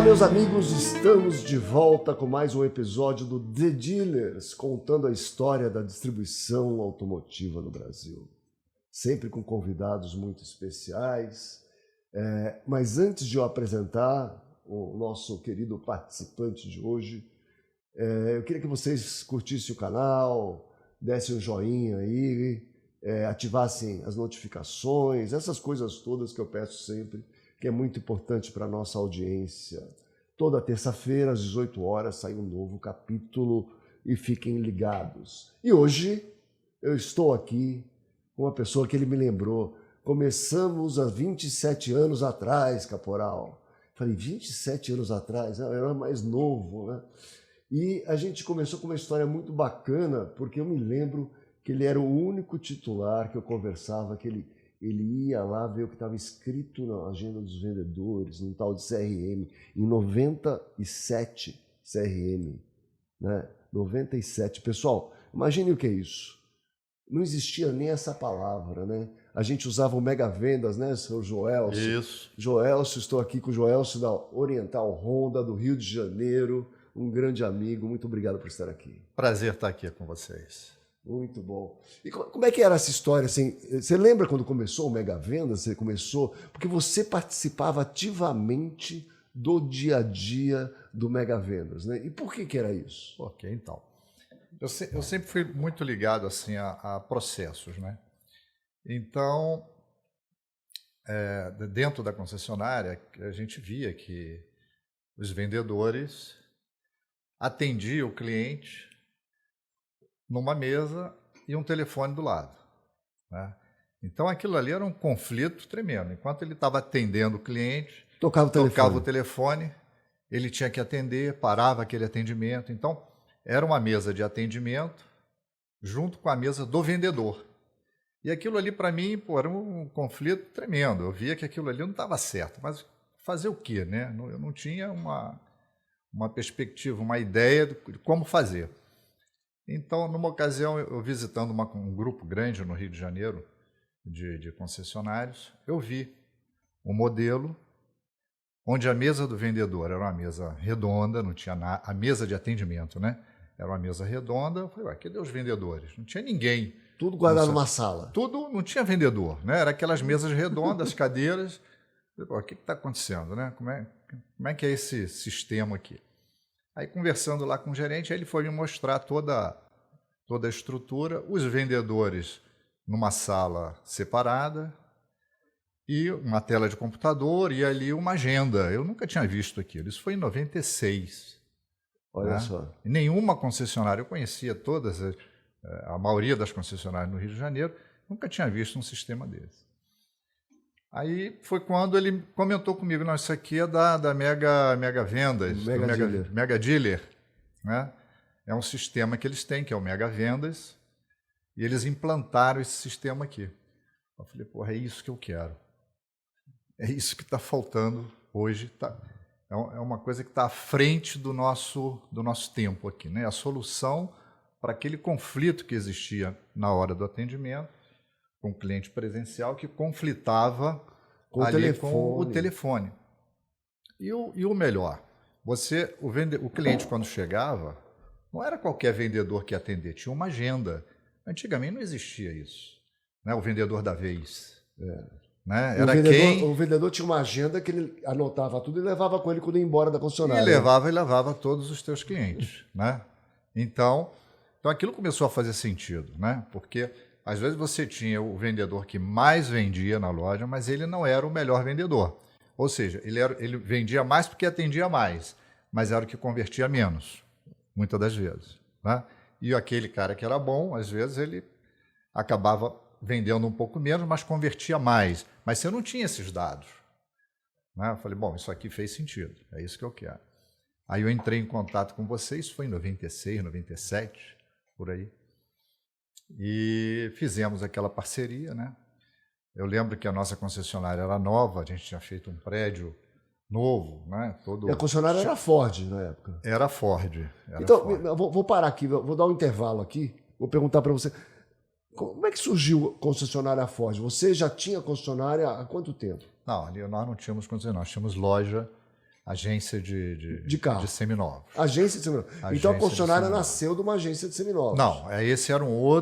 Olá, meus amigos, estamos de volta com mais um episódio do The Dealers, contando a história da distribuição automotiva no Brasil. Sempre com convidados muito especiais. Mas antes de eu apresentar o nosso querido participante de hoje, eu queria que vocês curtissem o canal, dessem um joinha aí, ativassem as notificações, essas coisas todas que eu peço sempre, que é muito importante para a nossa audiência. Toda terça-feira, às 18 horas, sai um novo capítulo e fiquem ligados. E hoje eu estou aqui com uma pessoa que ele me lembrou. Começamos há 27 anos atrás, Caporal. Falei, 27 anos atrás? Eu era mais novo, né? E a gente começou com uma história muito bacana, porque eu me lembro que ele era o único titular que eu conversava, que ele ia lá ver o que estava escrito na agenda dos vendedores, num tal de CRM, em 97 CRM, né? 97. Pessoal, imagine o que é isso. Não existia nem essa palavra, né? A gente usava o Mega Vendas, né, seu Joelcio? Isso. Joelcio, estou aqui com o Joelcio da Oriental Honda, do Rio de Janeiro, um grande amigo. Muito obrigado por estar aqui. Prazer estar aqui com vocês. Muito bom. E como é que era essa história? Assim, você lembra quando começou o Mega Vendas? Você começou... Porque você participava ativamente do dia a dia do Mega Vendas, né? E por que era isso? Ok, então. Eu sempre fui muito ligado assim, a processos, né? Então, dentro da concessionária, a gente via que os vendedores atendiam o cliente numa mesa e um telefone do lado, né? Então, aquilo ali era um conflito tremendo. Enquanto ele estava atendendo o cliente, tocava o telefone, ele tinha que atender, parava aquele atendimento. Então, era uma mesa de atendimento junto com a mesa do vendedor. E aquilo ali, para mim, era um conflito tremendo. Eu via que aquilo ali não estava certo. Mas fazer o quê, né? Eu não tinha uma perspectiva, uma ideia de como fazer. Então, numa ocasião, eu visitando um grupo grande no Rio de Janeiro, de concessionários, eu vi um modelo onde a mesa do vendedor era uma mesa redonda, não tinha a mesa de atendimento, né? Era uma mesa redonda. Eu falei, cadê os vendedores? Não tinha ninguém. Tudo guardado numa sala. Tudo, não tinha vendedor, né? Era aquelas mesas redondas, cadeiras. Eu falei, o que está acontecendo, né? Como é que é esse sistema aqui? Aí, conversando lá com o gerente, ele foi me mostrar toda a estrutura, os vendedores numa sala separada e uma tela de computador e ali uma agenda. Eu nunca tinha visto aquilo. Isso foi em 96. Olha só. Nenhuma concessionária, eu conhecia todas, a maioria das concessionárias no Rio de Janeiro, nunca tinha visto um sistema desse. Aí foi quando ele comentou comigo, não, isso aqui é da Mega Vendas, Mega Dealer, né? É um sistema que eles têm, que é o Mega Vendas, e eles implantaram esse sistema aqui. Eu falei, porra, é isso que eu quero. É isso que está faltando hoje. É uma coisa que está à frente do nosso tempo aqui, né? A solução para aquele conflito que existia na hora do atendimento com o cliente presencial, que conflitava com o telefone. E o melhor, o cliente, quando chegava, não era qualquer vendedor que ia atender, tinha uma agenda. Antigamente não existia isso, né? O vendedor da vez. Né? O vendedor tinha uma agenda que ele anotava tudo e levava com ele quando ia embora da concessionária. E levava todos os teus clientes, né? Então aquilo começou a fazer sentido, né? Porque às vezes você tinha o vendedor que mais vendia na loja, mas ele não era o melhor vendedor. Ou seja, ele vendia mais porque atendia mais, mas era o que convertia menos, muitas das vezes, né? E aquele cara que era bom, às vezes ele acabava vendendo um pouco menos, mas convertia mais. Mas você não tinha esses dados, né? Eu falei, bom, isso aqui fez sentido, é isso que eu quero. Aí eu entrei em contato com vocês, foi em 96, 97, por aí, e fizemos aquela parceria, né? Eu lembro que a nossa concessionária era nova, a gente tinha feito um prédio novo, né? E a concessionária era Ford na época? Era Ford. Então, Ford. Vou parar aqui, vou dar um intervalo aqui, vou perguntar para você. Como é que surgiu a concessionária Ford? Você já tinha concessionária há quanto tempo? Não, ali nós não tínhamos concessionária, nós tínhamos loja Agência de carro. de seminovos. Agência de seminovos. Então a Agência de concessionária seminovos. nasceu de uma agência de seminovos. Não, esse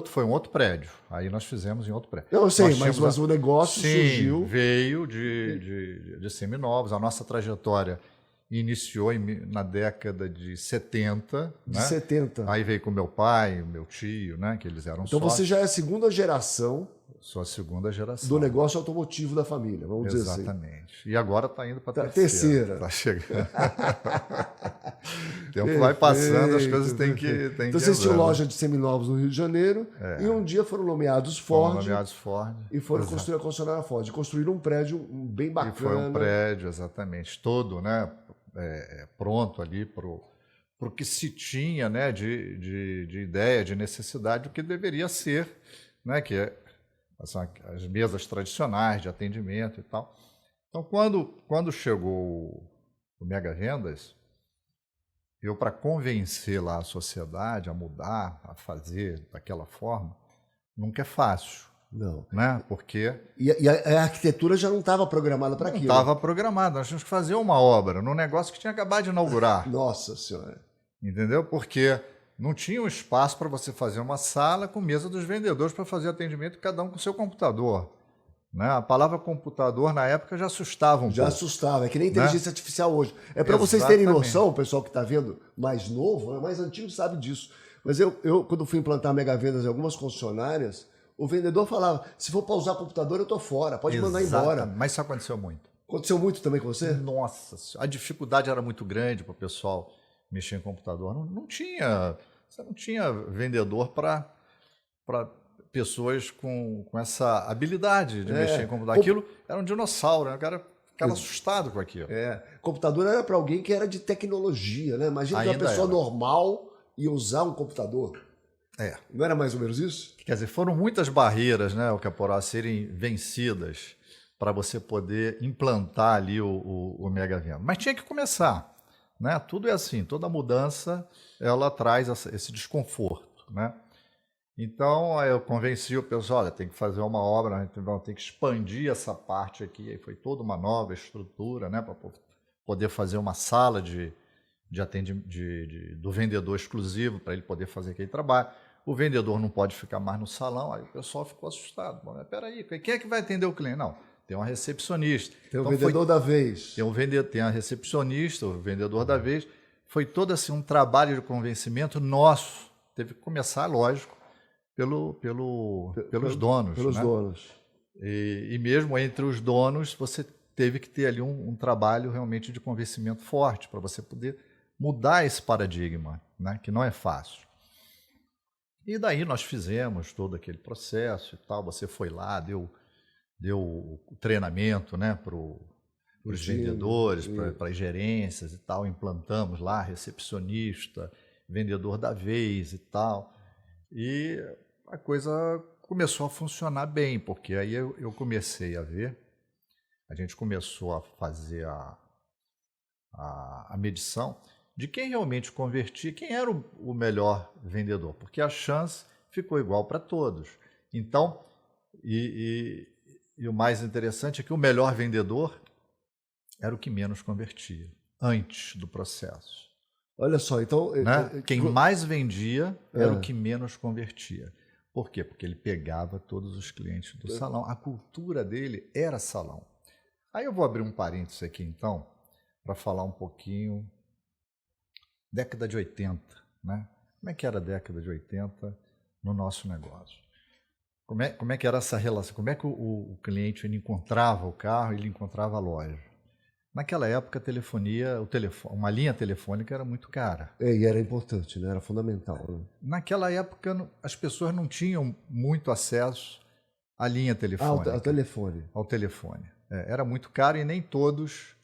foi um outro prédio. Aí nós fizemos em outro prédio. Não, eu sei, Nós mas tínhamos o negócio Sim, surgiu. veio de seminovos. A nossa trajetória iniciou na década de 70. De né? 70. Aí veio com meu pai, meu tio, né? Que eles eram Então sócios. você já é a segunda geração Sou a segunda geração. do negócio automotivo da família, vamos dizer assim. Exatamente. E agora está indo para a terceira. Está chegando. O tempo vai passando, as coisas têm que Então vocês tinham andando. loja de seminovos no Rio de Janeiro e um dia foram nomeados Fomos Ford nomeados Ford. e foram Exato. construir a concessionária Ford. E construíram um prédio bem bacana. E foi um prédio, exatamente, todo, né, pronto ali para o que se tinha, né, de ideia, de necessidade, do que deveria ser, né, que as mesas tradicionais de atendimento e tal. Então, quando chegou o Mega Vendas, eu, para convencer lá a sociedade a mudar, a fazer daquela forma, nunca é fácil. Não. Né? Porque E a arquitetura já não estava programada para aquilo. estava programado, nós tínhamos que fazer uma obra num negócio que tinha acabado de inaugurar. Nossa Senhora. Entendeu? Porque não tinha um espaço para você fazer uma sala com mesa dos vendedores para fazer atendimento, cada um com seu computador. Né? A palavra computador, na época, já assustava um Já pouco. assustava, é que nem inteligência artificial hoje. É para vocês terem noção, o pessoal que está vendo mais novo, né, mais antigo sabe disso. Mas eu, quando fui implantar Mega Vendas em algumas concessionárias, o vendedor falava, se for para usar computador, eu estou fora, pode mandar embora. Mas isso aconteceu muito. Aconteceu muito também com você? Nossa, a dificuldade era muito grande para o pessoal mexer em computador. Você não tinha vendedor para pessoas com essa habilidade de mexer em computador. Aquilo era um dinossauro, né? O cara ficava assustado com aquilo. Computador era para alguém que era de tecnologia, né? Imagina que uma pessoa normal ia usar um computador. Não era mais ou menos isso? Quer dizer, foram muitas barreiras, né, o Caporal, a serem vencidas para você poder implantar ali o Mega Vendas. Mas tinha que começar. Né? Tudo é assim, toda mudança ela traz esse desconforto. Né? Então, eu convenci o pessoal, olha, tem que fazer uma obra, tem que expandir essa parte aqui. Aí foi toda uma nova estrutura, né, para poder fazer uma sala do vendedor exclusivo, para ele poder fazer aquele trabalho. O vendedor não pode ficar mais no salão, aí o pessoal ficou assustado. Bom, mas peraí, quem é que vai atender o cliente? Não, tem uma recepcionista. Tem o vendedor da vez. Tem a recepcionista, o vendedor da vez. Foi todo assim, um trabalho de convencimento nosso. Teve que começar, lógico, pelos donos. Pelos donos. E mesmo entre os donos, você teve que ter ali um trabalho realmente de convencimento forte para você poder mudar esse paradigma, né, que não é fácil. E daí nós fizemos todo aquele processo e tal. Você foi lá, deu o treinamento, né, para os vendedores, para as gerências e tal. Implantamos lá recepcionista, vendedor da vez e tal. E a coisa começou a funcionar bem, porque aí eu comecei a ver, a gente começou a fazer a medição de quem realmente convertia, quem era o melhor vendedor, porque a chance ficou igual para todos. Então, e o mais interessante é que o melhor vendedor era o que menos convertia, antes do processo. Olha só, então... Né? Quem mais vendia era o que menos convertia. Por quê? Porque ele pegava todos os clientes do salão. A cultura dele era salão. Aí eu vou abrir um parênteses aqui, então, para falar um pouquinho... Década de 80, né? Como é que era a década de 80 no nosso negócio? Como é que era essa relação? Como é que o cliente ele encontrava o carro, ele encontrava a loja? Naquela época, uma linha telefônica era muito cara. E era importante, né? Era fundamental. Né? Naquela época, as pessoas não tinham muito acesso à linha telefônica. Ao telefone. Ao telefone. Era muito caro e nem todos,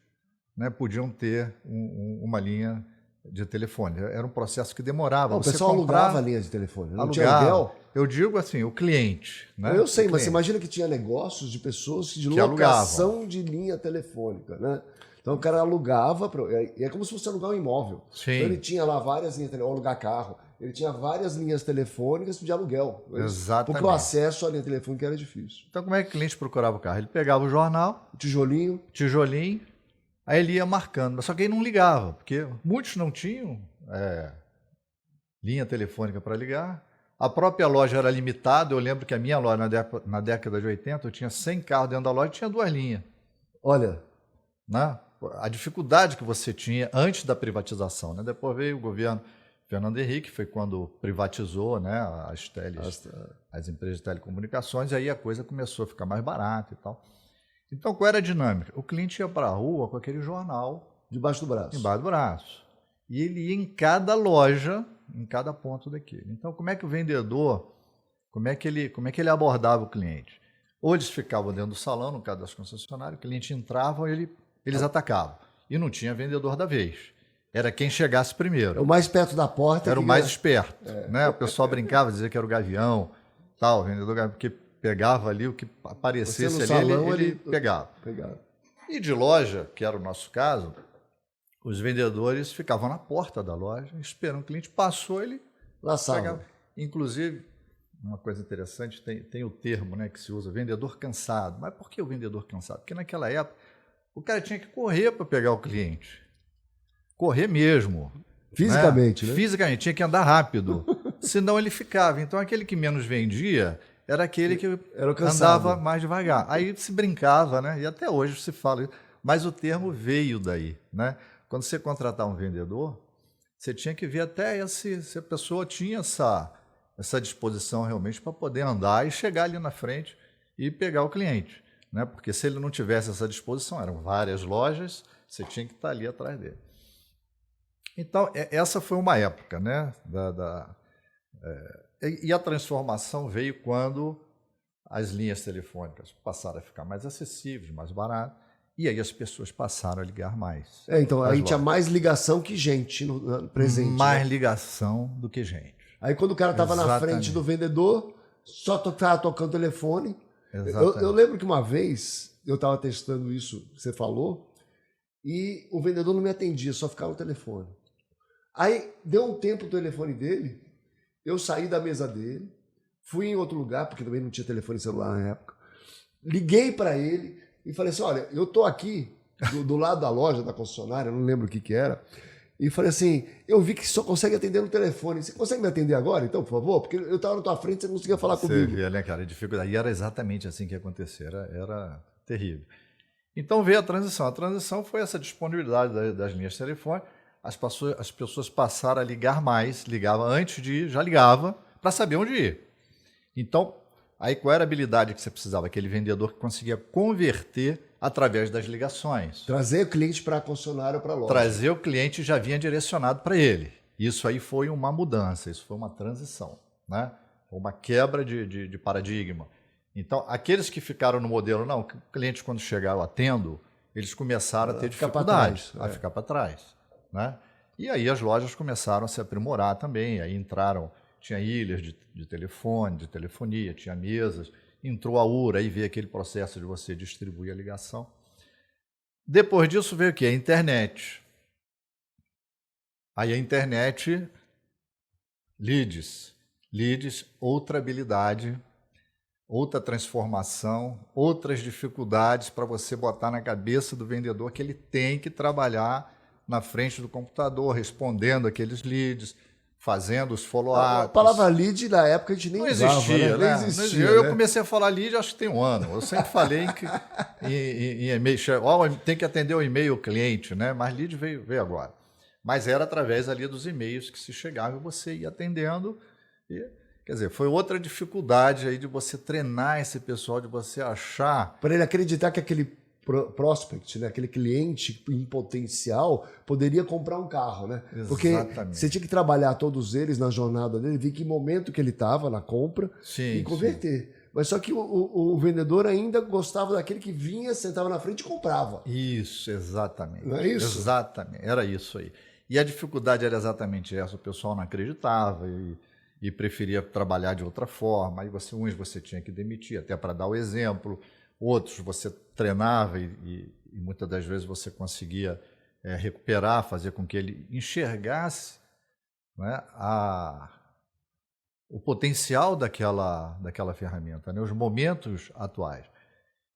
né, podiam ter uma linha de telefone. Era um processo que demorava. Não, o pessoal alugava a linha de telefone. Não tinha aluguel? Eu digo assim, o cliente. Né? Eu sei, mas você imagina que tinha negócios de pessoas de locação alugavam. De linha telefônica. Né? Então o cara alugava, é como se fosse alugar um imóvel. Sim. Então ele tinha lá várias linhas telefônicas, alugar carro. Ele tinha várias linhas telefônicas de aluguel. Exatamente. Porque o acesso à linha telefônica era difícil. Então como é que o cliente procurava o carro? Ele pegava o jornal, tijolinho, Aí ele ia marcando, mas só que ele não ligava, porque muitos não tinham linha telefônica para ligar. A própria loja era limitada. Eu lembro que a minha loja, na década de 80, eu tinha 100 carros dentro da loja e tinha 2 linhas. Olha, Né? A dificuldade que você tinha antes da privatização. Né? Depois veio o governo Fernando Henrique, foi quando privatizou, né, as empresas de telecomunicações, e aí a coisa começou a ficar mais barata e tal. Então, qual era a dinâmica? O cliente ia para a rua com aquele jornal debaixo do braço. embaixo do braço. E ele ia em cada loja, em cada ponto daquele. Então, como é que o vendedor, como é que ele abordava o cliente? Ou eles ficavam dentro do salão, no caso das concessionárias, o cliente entrava e eles atacavam. E não tinha vendedor da vez. Era quem chegasse primeiro. É o mais perto da porta. Era o mais esperto. Né? O pessoal brincava, dizia que era o gavião, tal, o vendedor gavião, porque pegava ali o que aparecesse ali, salão, ele pegava. E de loja, que era o nosso caso, os vendedores ficavam na porta da loja, esperando o cliente, passou, ele pegava. Inclusive, uma coisa interessante, tem o termo, né, que se usa, vendedor cansado. Mas por que o vendedor cansado? Porque naquela época o cara tinha que correr para pegar o cliente. Correr mesmo. Fisicamente, né? Fisicamente, tinha que andar rápido. Senão ele ficava. Então aquele que menos vendia era aquele que andava mais devagar. Aí se brincava, né? E até hoje se fala isso. Mas o termo veio daí, né? Quando você contratar um vendedor, você tinha que ver até se a pessoa tinha essa disposição realmente para poder andar e chegar ali na frente e pegar o cliente, né? Porque se ele não tivesse essa disposição, eram várias lojas, você tinha que estar ali atrás dele. Então, essa foi uma época, né? E a transformação veio quando as linhas telefônicas passaram a ficar mais acessíveis, mais baratas, e aí as pessoas passaram a ligar mais. Então aí tinha mais ligação que gente no presente. Mais ligação do que gente. Aí quando o cara estava na frente do vendedor, só estava tocando telefone. Eu lembro que uma vez eu estava testando isso que você falou, e o vendedor não me atendia, só ficava no telefone. Aí deu um tempo o telefone dele, eu saí da mesa dele, fui em outro lugar, porque também não tinha telefone celular na época, liguei para ele e falei assim, olha, eu tô aqui do lado da loja, da concessionária, não lembro o que era, e falei assim, eu vi que só consegue atender no telefone, você consegue me atender agora, então, por favor? Porque eu estava na tua frente, você não conseguia falar comigo. Você via, né, cara, a dificuldade. E era exatamente assim que ia acontecer, era terrível. Então veio a transição. A transição foi essa disponibilidade das linhas telefônicas. As pessoas passaram a ligar mais, ligava antes de ir, já ligava, para saber onde ir. Então, aí qual era a habilidade que você precisava? Aquele vendedor que conseguia converter através das ligações. Trazer o cliente para a concessionária ou para a loja. Trazer o cliente já vinha direcionado para ele. Isso aí foi uma mudança, isso foi uma transição, né? Uma quebra de paradigma. Então, aqueles que ficaram no modelo, não, o cliente quando chegar eu atendo, eles começaram a ter dificuldades, a ficar para trás. Né? E aí as lojas começaram a se aprimorar também, aí entraram, tinha ilhas de telefone, de telefonia, tinha mesas, entrou a URA, aí veio aquele processo de você distribuir a ligação. Depois disso veio o quê? A internet. Aí a internet, leads, outra habilidade, outra transformação, outras dificuldades para você botar na cabeça do vendedor que ele tem que trabalhar na frente do computador, respondendo aqueles leads, fazendo os follow-ups. A palavra lead, na época, a gente nem usava, existia, né? Não existia. Eu comecei a falar lead, acho que tem um ano. Eu sempre falei em e-mail, tem que atender o e-mail cliente, né? Mas lead veio agora. Mas era através ali dos e-mails que se chegava e você ia atendendo. Quer dizer, foi outra dificuldade aí de você treinar esse pessoal, de você achar... Para ele acreditar que aquele prospect, né? Aquele cliente em potencial poderia comprar um carro, né? Porque você tinha que trabalhar todos eles na jornada dele, ver que momento que ele estava na compra e converter. Sim. Mas só que o vendedor ainda gostava daquele que vinha, sentava na frente e comprava. Isso, exatamente. Não é isso? Exatamente, era isso aí. E a dificuldade era exatamente essa, o pessoal não acreditava e preferia trabalhar de outra forma. Aí uns você tinha que demitir, até para dar o exemplo. Outros você treinava e muitas das vezes você conseguia recuperar, fazer com que ele enxergasse, né, o potencial daquela ferramenta, né, os momentos atuais.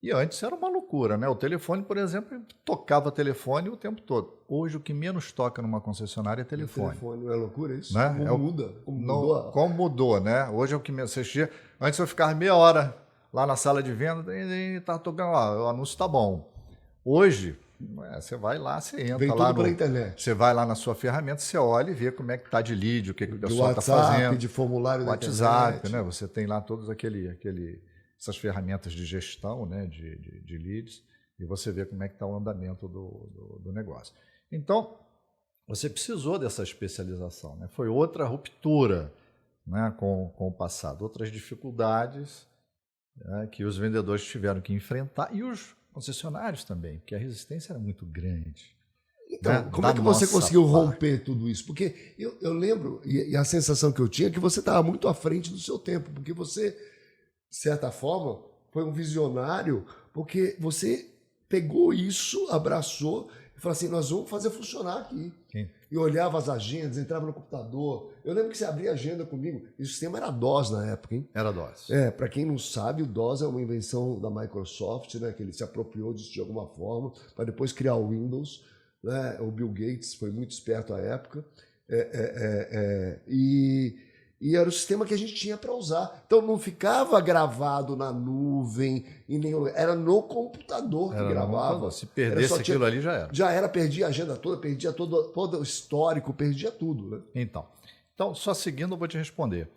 E antes era uma loucura, né? O telefone, por exemplo, tocava telefone o tempo todo. Hoje o que menos toca numa concessionária é telefone. O telefone não é loucura isso? Né? Como muda? Como mudou? Como mudou, né? Hoje é o que menos. Antes eu ficava meia hora lá na sala de venda e estava tocando lá, o anúncio está bom. Hoje, você vai lá, você entra Vem lá tudo pela internet. Você vai lá na sua ferramenta, você olha e vê como é que está de lead, o que o pessoal está WhatsApp, fazendo. de formulário da WhatsApp, internet. né? Você tem lá todos essas ferramentas de gestão, né? de leads, e você vê como é que está o andamento do negócio. Então, você precisou dessa especialização, né? Foi outra ruptura, né? com o passado, outras dificuldades, né? que os vendedores tiveram que enfrentar, e os concessionários também, porque a resistência era muito grande. Então, né? como é que você conseguiu romper tudo isso? Porque eu lembro, e a sensação que eu tinha é que você estava muito à frente do seu tempo, porque você, de certa forma, foi um visionário, porque você pegou isso, abraçou e falou assim, nós vamos fazer funcionar aqui. Sim. E olhava as agendas, entrava no computador. Eu lembro que você abria a agenda comigo. E o sistema era DOS na época, hein? Era DOS. Para quem não sabe, o DOS é uma invenção da Microsoft, né? Que ele se apropriou disso de alguma forma, para depois criar o Windows. Né? O Bill Gates foi muito esperto à época. E era o sistema que a gente tinha para usar. Então não ficava gravado na nuvem, era no computador que gravava. Se perdesse aquilo ali, já era. Já era, perdia a agenda toda, perdia todo o histórico, perdia tudo. Né? Então, só seguindo, eu vou te responder.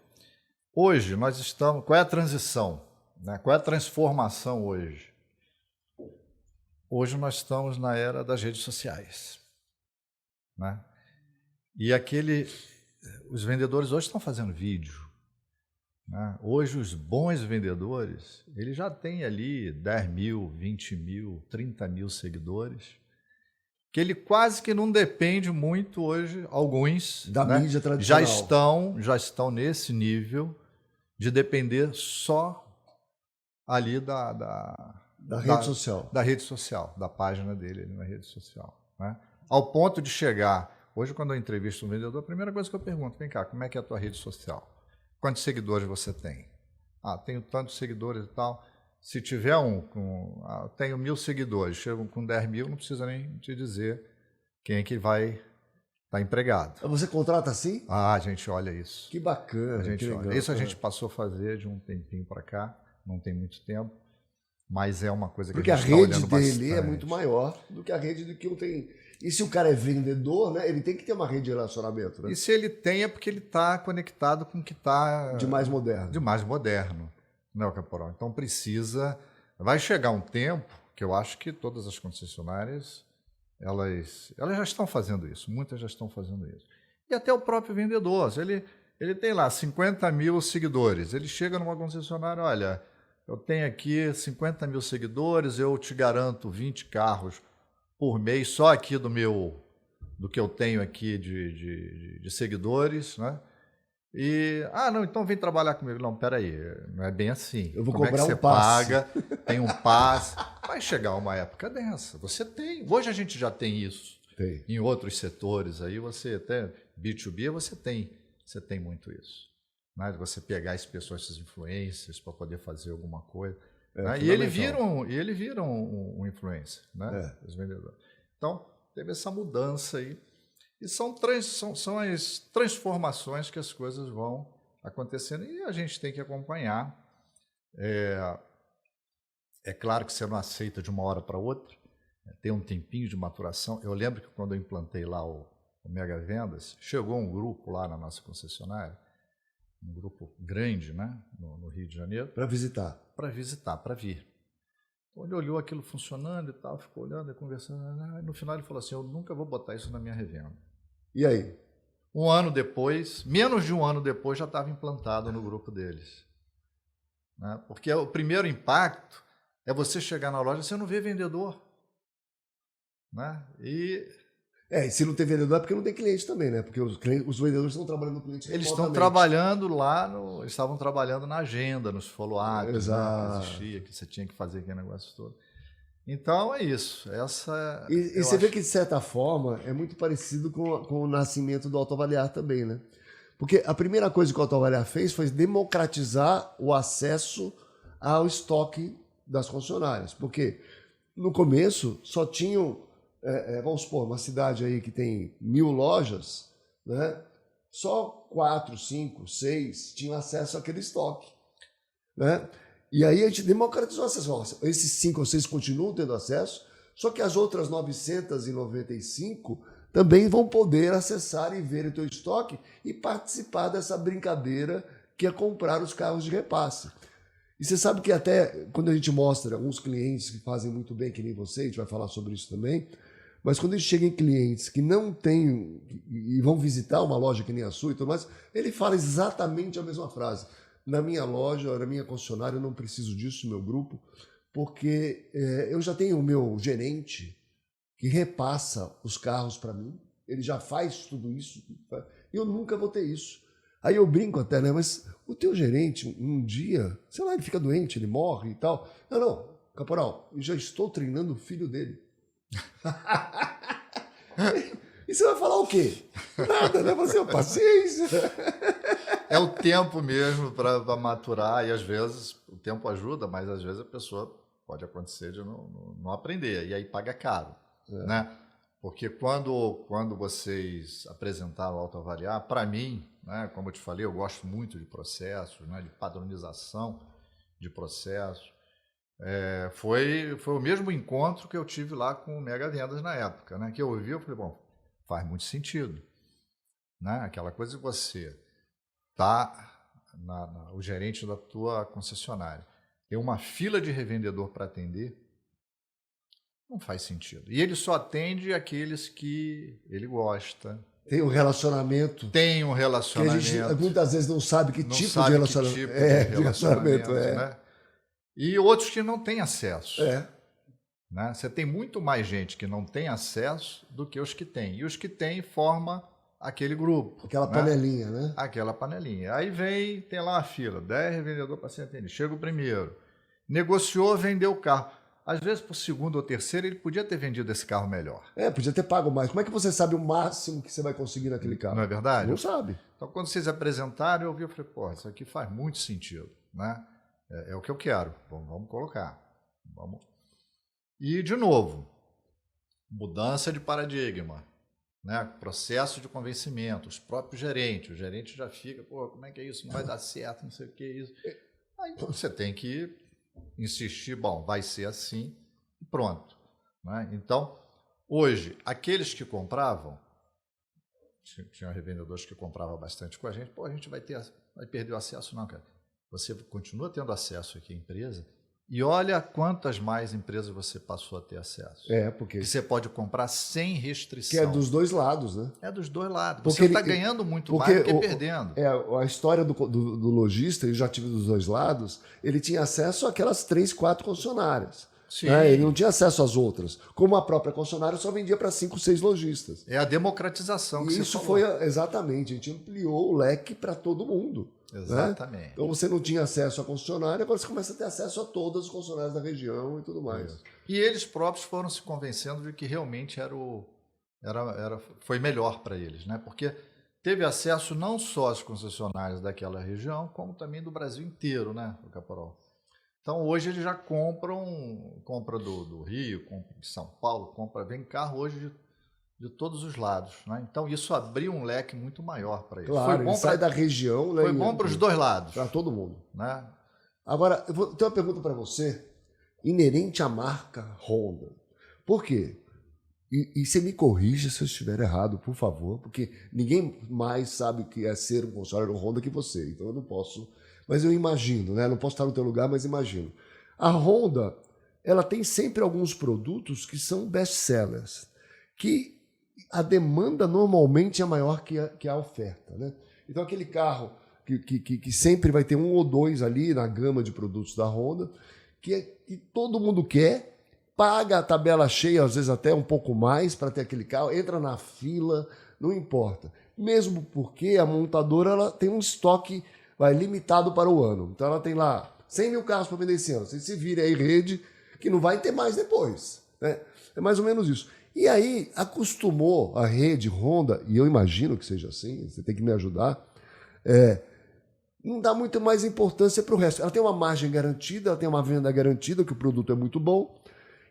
Hoje, nós estamos... Qual é a transição? Né? Qual é a transformação hoje? Hoje nós estamos na era das redes sociais. Né? E os vendedores hoje estão fazendo vídeo. Né? Hoje os bons vendedores, eles já têm ali 10 mil, 20 mil, 30 mil seguidores, que ele quase que não depende muito hoje, alguns da né? mídia tradicional. já estão nesse nível de depender só ali da rede social. Da rede social, da página dele ali na rede social. Né? Ao ponto de chegar... Hoje, quando eu entrevisto um vendedor, a primeira coisa que eu pergunto, vem cá, como é que é a tua rede social? Quantos seguidores você tem? Tenho tantos seguidores e tal. Se tiver tenho 1.000 seguidores, chego com 10 mil, não precisa nem te dizer quem é que vai estar empregado. Você contrata assim? A gente olha isso. Que bacana. Isso a gente passou a fazer de um tempinho para cá, não tem muito tempo, mas é uma coisa que porque a gente está olhando bastante. Porque a rede dele é muito maior do que a rede do que eu tenho. E se o cara é vendedor, né, ele tem que ter uma rede de relacionamento. Né? E se ele tem, é porque ele está conectado com o que está... De mais moderno. De mais moderno, né, Caporal? Então precisa... Vai chegar um tempo que eu acho que todas as concessionárias, elas já estão fazendo isso, muitas já estão fazendo isso. E até o próprio vendedor, ele tem lá 50 mil seguidores, ele chega numa concessionária, olha, eu tenho aqui 50 mil seguidores, eu te garanto 20 carros por mês, só aqui do que eu tenho aqui de seguidores, né? E, não, então vem trabalhar comigo. Não, peraí, não é bem assim. Eu vou Como cobrar é que um você passe. paga, tem um passe. Vai chegar uma época dessa. Você tem. Hoje a gente já tem isso. Tem. Em outros setores aí, você até B2B, você tem muito isso. Né? Você pegar as pessoas, essas influências, para poder fazer alguma coisa. Né? E ele vira um influencer, né? Os vendedores. Então, teve essa mudança aí. E são as transformações que as coisas vão acontecendo e a gente tem que acompanhar. É claro que você não aceita de uma hora para outra, tem um tempinho de maturação. Eu lembro que quando eu implantei lá o Mega Vendas, chegou um grupo lá na nossa concessionária, um grupo grande, né, no Rio de Janeiro. Para visitar. Para vir. Então, ele olhou aquilo funcionando e tal, ficou olhando e conversando. E no final ele falou assim, eu nunca vou botar isso na minha revenda. E aí? Menos de um ano depois, já estava implantado no grupo deles. Né? Porque o primeiro impacto é você chegar na loja e você não vê vendedor. Né? E se não tem vendedor é porque não tem cliente também, né? Porque os vendedores estão trabalhando no cliente. Eles estão trabalhando eles estavam trabalhando na agenda, nos follow-ups, né, que existia, que você tinha que fazer aquele negócio todo. Então é isso. E você vê que, de certa forma, é muito parecido com o nascimento do autoavaliar também, né? Porque a primeira coisa que o autoavaliar fez foi democratizar o acesso ao estoque das concessionárias. Porque no começo só tinham, vamos supor, uma cidade aí que tem 1.000 lojas, né? Só 4, 5, 6 tinham acesso àquele estoque, né? E aí a gente democratizou o acesso. Esses 5 ou 6 continuam tendo acesso, só que as outras 995 também vão poder acessar e ver o teu estoque e participar dessa brincadeira que é comprar os carros de repasse. E você sabe que até quando a gente mostra alguns clientes que fazem muito bem, que nem você, a gente vai falar sobre isso também, mas quando a gente chega em clientes que não têm e vão visitar uma loja que nem a sua e tudo mais, ele fala exatamente a mesma frase. Na minha loja, na minha concessionária, eu não preciso disso, meu grupo, porque eu já tenho o meu gerente que repassa os carros para mim, ele já faz tudo isso, e eu nunca vou ter isso. Aí eu brinco até, né? Mas o teu gerente, um dia, sei lá, ele fica doente, ele morre e tal. Não, caporal, eu já estou treinando o filho dele. E você vai falar o quê? Nada, né? Você, paciência. É o tempo mesmo para maturar, e às vezes o tempo ajuda, mas às vezes a pessoa pode acontecer de não aprender, e aí paga caro. Né? Porque quando vocês apresentaram o autoavaliar, para mim, né, como eu te falei, eu gosto muito de processos, né, de padronização de processos. Foi o mesmo encontro que eu tive lá com o Mega Vendas na época, né, que eu ouvi, eu falei, bom, faz muito sentido. Né? Aquela coisa de você o gerente da tua concessionária, tem uma fila de revendedor para atender, não faz sentido. E ele só atende aqueles que ele gosta. Tem um relacionamento. Tem um relacionamento. Que a gente muitas vezes não sabe que tipo de relacionamento. De relacionamento. Né? E outros que não têm acesso. Né? Você tem muito mais gente que não tem acesso do que os que têm. E os que têm formam aquele grupo. Aquela panelinha, né? Aquela panelinha. Aí tem lá a fila, 10 revendedores para ser atendido. Chega o primeiro. Negociou, vendeu o carro. Às vezes, por segundo ou terceiro, ele podia ter vendido esse carro melhor. Podia ter pago mais. Como é que você sabe o máximo que você vai conseguir naquele carro? Não é verdade? Não sabe. Então, quando vocês apresentaram, eu falei, pô, isso aqui faz muito sentido. Né? É o que eu quero. Vamos colocar. Vamos. E, de novo, mudança de paradigma. Né? Processo de convencimento. Os próprios gerentes. O gerente já fica, pô, como é que é isso? Não vai dar certo, não sei o que é isso. Aí você tem que insistir, bom, vai ser assim e pronto. Né? Então, hoje, aqueles que compravam, tinha revendedores que compravam bastante com a gente vai perder o acesso, não, cara. Você continua tendo acesso aqui à empresa e olha quantas mais empresas você passou a ter acesso. Porque... Que você pode comprar sem restrição. Que é dos dois lados, né? É dos dois lados. Porque você está ganhando muito mais do que perdendo. A história do lojista, eu já tive dos dois lados, ele tinha acesso àquelas 3, 4 concessionárias. Né? Ele não tinha acesso às outras. Como a própria concessionária só vendia para 5, 6 lojistas. É a democratização que isso você falou. foi exatamente, a gente ampliou o leque para todo mundo. Exatamente. Né? Então você não tinha acesso à concessionária, agora você começa a ter acesso a todas as concessionárias da região e tudo mais. E eles próprios foram se convencendo de que realmente foi melhor para eles, né? Porque teve acesso não só às concessionárias daquela região, como também do Brasil inteiro, né, o Caporal? Então hoje eles já compra do Rio, compra de São Paulo, vem carro hoje de todos os lados, né? Então isso abriu um leque muito maior para eles. Claro, ele sai da região, né? Foi bom para os dois lados. Para todo mundo. Né? Agora, eu vou ter uma pergunta para você, inerente à marca Honda. Por quê? E você me corrija se eu estiver errado, por favor, porque ninguém mais sabe o que é ser um concessionário Honda que você, então eu não posso... Mas eu imagino, né? Não posso estar no teu lugar, mas imagino. A Honda, ela tem sempre alguns produtos que são best-sellers, que a demanda normalmente é maior que a oferta, né? Então aquele carro que sempre vai ter um ou dois ali na gama de produtos da Honda, que todo mundo quer, paga a tabela cheia, às vezes até um pouco mais para ter aquele carro, entra na fila, não importa. Mesmo porque a montadora ela tem um estoque limitado para o ano. Então ela tem lá 100 mil carros para vender esse ano. Você se vira aí rede, que não vai ter mais depois. Né? É mais ou menos isso. E aí acostumou a rede Honda, e eu imagino que seja assim, você tem que me ajudar, não dá muito mais importância para o resto. Ela tem uma margem garantida, ela tem uma venda garantida, que o produto é muito bom,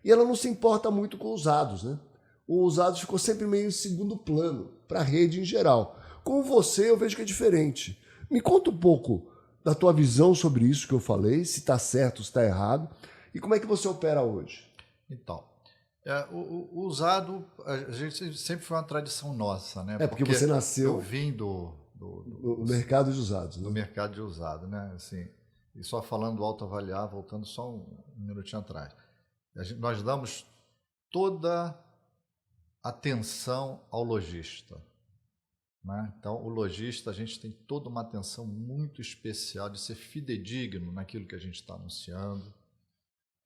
e ela não se importa muito com usados, né? O usados ficou sempre meio em segundo plano, para a rede em geral. Com você, eu vejo que é diferente. Me conta um pouco da tua visão sobre isso que eu falei, se está certo, se está errado, e como é que você opera hoje? Então, o usado, a gente sempre foi uma tradição nossa, né? É porque você nasceu eu vim no mercado de usados, né? do mercado de usado, né? Assim, e só falando do autoavaliar, voltando só um minutinho atrás. Nós damos toda atenção ao lojista, né? Então, o lojista, a gente tem toda uma atenção muito especial de ser fidedigno naquilo que a gente está anunciando,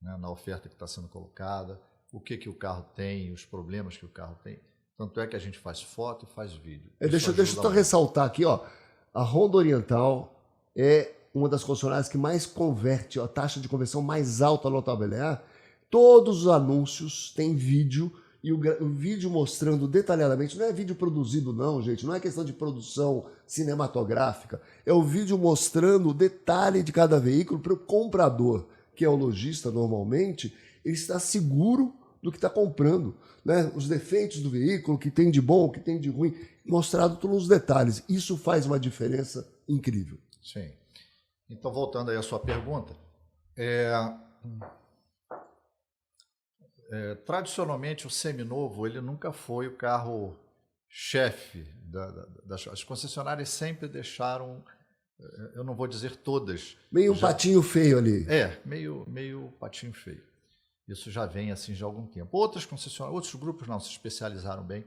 né? Na oferta que está sendo colocada, o que o carro tem, os problemas que o carro tem. Tanto é que a gente faz foto e faz vídeo. Deixa eu só ressaltar aqui, ó, a Honda Oriental é uma das concessionárias que mais converte, a taxa de conversão mais alta no autoavaliar. Todos os anúncios têm vídeo, e o vídeo mostrando detalhadamente, não é vídeo produzido não, gente, não é questão de produção cinematográfica, é o vídeo mostrando o detalhe de cada veículo para o comprador, que é o lojista normalmente, ele está seguro do que está comprando, né? Os defeitos do veículo, o que tem de bom, o que tem de ruim, mostrado todos os detalhes. Isso faz uma diferença incrível. Sim. Então, voltando aí à sua pergunta, tradicionalmente o seminovo ele nunca foi o carro chefe as concessionárias sempre deixaram, eu não vou dizer todas, meio um patinho feio ali. Meio patinho feio. Isso já vem assim de algum tempo. Outras concessionárias, outros grupos não se especializaram bem,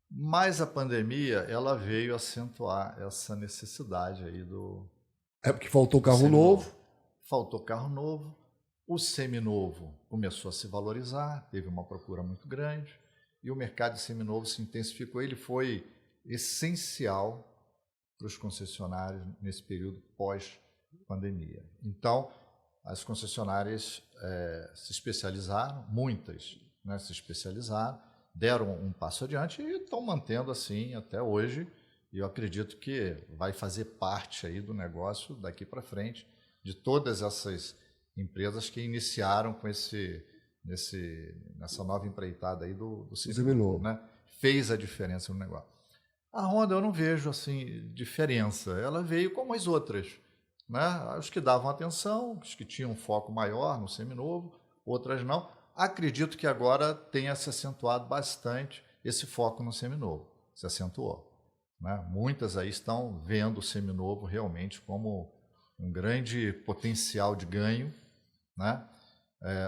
mas a pandemia ela veio acentuar essa necessidade aí do. É porque faltou carro novo. Faltou carro novo. O seminovo começou a se valorizar, teve uma procura muito grande e o mercado de seminovo se intensificou. Ele foi essencial para os concessionários nesse período pós-pandemia. Então, as concessionárias se especializaram, muitas, né, se especializaram, deram um passo adiante e estão mantendo assim até hoje. E eu acredito que vai fazer parte aí do negócio daqui para frente, de todas essas empresas que iniciaram com nessa nova empreitada aí do seminovo, né? Fez a diferença no negócio. A Honda eu não vejo assim diferença, ela veio como as outras, né? Os que davam atenção, os que tinham um foco maior no seminovo, outras não. Acredito que agora tenha se acentuado bastante esse foco no seminovo, se acentuou, né? Muitas aí estão vendo o seminovo realmente como um grande potencial de ganho, né?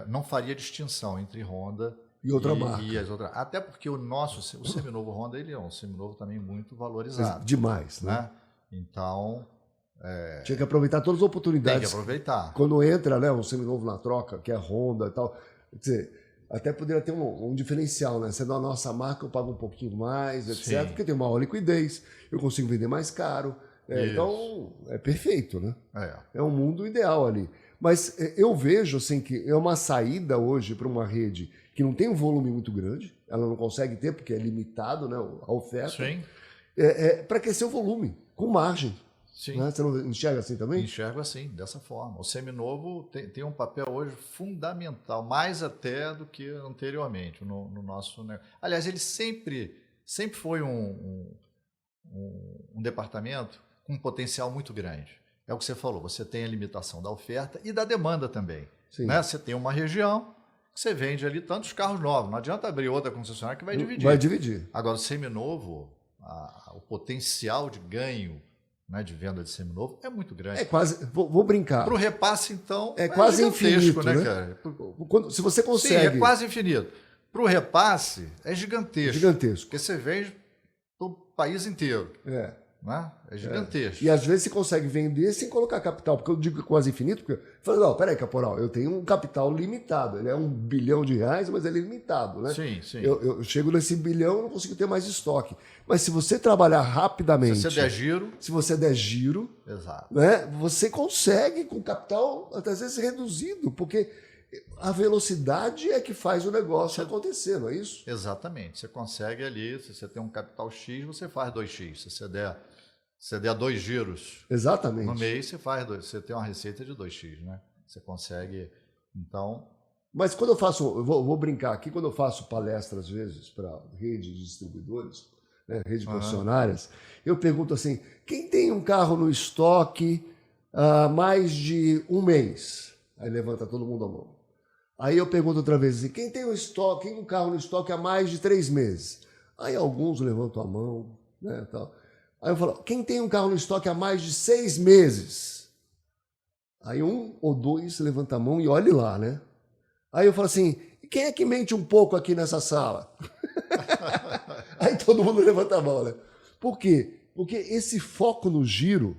Não faria distinção entre Honda e outra marca. E as outras. Até porque o seminovo Honda ele é um seminovo também muito valorizado. Demais, né? Então, tinha que aproveitar todas as oportunidades. Tem que aproveitar. Quando entra, né, um seminovo na troca, que é Honda e tal, quer dizer, até poderia ter um diferencial, né? Sendo a nossa marca, eu pago um pouquinho mais, etc. Sim. Porque tem maior liquidez, eu consigo vender mais caro. Então, é perfeito, né? É um mundo ideal ali. Mas eu vejo assim, que é uma saída hoje para uma rede que não tem um volume muito grande, ela não consegue ter, porque é limitado, né, a oferta. Sim. Para crescer o volume, com margem. Sim. Né? Você não enxerga assim também? Enxergo assim, dessa forma. O seminovo tem um papel hoje fundamental, mais até do que anteriormente no nosso negócio. Aliás, ele sempre foi um departamento com um potencial muito grande. É o que você falou, você tem a limitação da oferta e da demanda também. Né? Você tem uma região que você vende ali tantos carros novos, não adianta abrir outra concessionária que vai dividir. Vai dividir. Agora, o seminovo, o potencial de ganho, né, de venda de seminovo é muito grande. É quase, vou brincar. Para o repasse, então, é quase infinito, né, cara? Se você consegue... Sim, é quase infinito. Para o repasse, é gigantesco. Gigantesco. Porque você vende para o país inteiro. Né? É gigantesco. E às vezes você consegue vender sem colocar capital, porque eu digo quase infinito, porque eu falo, não, peraí, Caporal, eu tenho um capital limitado, ele é R$1 bilhão, mas ele é limitado, né? Sim, sim. Eu chego nesse bilhão, eu não consigo ter mais estoque. Mas se você trabalhar rapidamente... Se você der giro... Exato. Né, você consegue com capital, até às vezes, reduzido, porque a velocidade é que faz o negócio acontecer, não é isso? Exatamente. Você consegue ali, se você tem um capital X, você faz 2X. Se você der Você der 2 giros Exatamente. no mês, você tem uma receita de 2x, né? Você consegue, então... Mas quando eu faço, eu vou brincar aqui, quando eu faço palestra às vezes para redes de distribuidores, né, redes concessionárias, eu pergunto assim, quem tem um carro no estoque há mais de um mês? Aí levanta todo mundo a mão. Aí eu pergunto outra vez assim, quem tem um carro no estoque há mais de 3 meses? Aí alguns levantam a mão, né, tal. Aí eu falo, quem tem um carro no estoque há mais de 6 meses? Aí um ou dois levanta a mão e olhe lá, né? Aí eu falo assim, quem é que mente um pouco aqui nessa sala? Aí todo mundo levanta a mão, né? Por quê? Porque esse foco no giro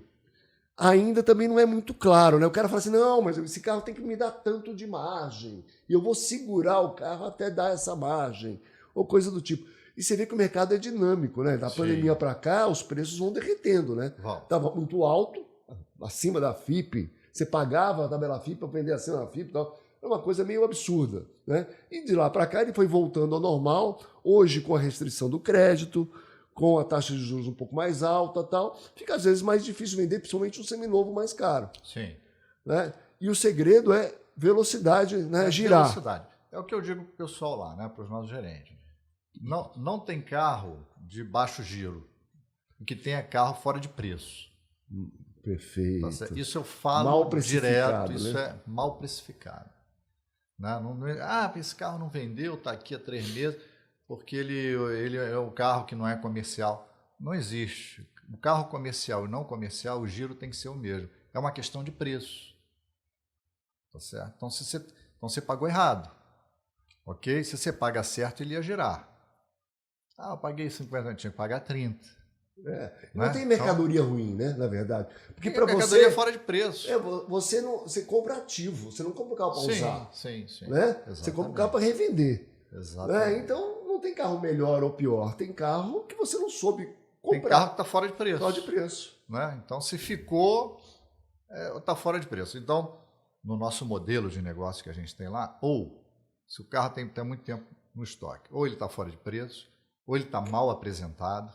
ainda também não é muito claro, né? O cara fala assim, não, mas esse carro tem que me dar tanto de margem, e eu vou segurar o carro até dar essa margem, ou coisa do tipo. E você vê que o mercado é dinâmico, né? Da pandemia para cá, os preços vão derretendo, né? Estava muito alto, acima da FIPE, você pagava a tabela FIPE para vender acima da FIPE e tal. É uma coisa meio absurda, né? E de lá para cá ele foi voltando ao normal, hoje com a restrição do crédito, com a taxa de juros um pouco mais alta tal, fica às vezes mais difícil vender, principalmente um seminovo mais caro. Sim. Né? E o segredo é velocidade, né? Girar. Velocidade. É o que eu digo para o pessoal lá, né? Para os nossos gerentes. Não tem carro de baixo giro que tenha carro fora de preço. Perfeito. Isso eu falo mal direto, né? Isso é mal precificado. Não, esse carro não vendeu, está aqui há 3 meses, porque ele é um carro que não é comercial. Não existe. O carro comercial e não comercial, o giro tem que ser o mesmo. É uma questão de preço. Tá certo? Então você pagou errado. Ok? Se você paga certo, ele ia girar. Eu paguei 50, tinha que pagar 30. Não tem mercadoria ruim, né? Na verdade. Porque para mercadoria fora de preço. Você compra ativo, você não compra o carro para usar. Sim. Né? Você compra o carro para revender. Exatamente. Né? Então não tem carro melhor ou pior, tem carro que você não soube comprar. Tem carro que está fora de preço. Fora de preço. Né? Então, se ficou, está fora de preço. Então, no nosso modelo de negócio que a gente tem lá, ou se o carro tem muito tempo no estoque, ou ele está fora de preço, ou ele está mal apresentado,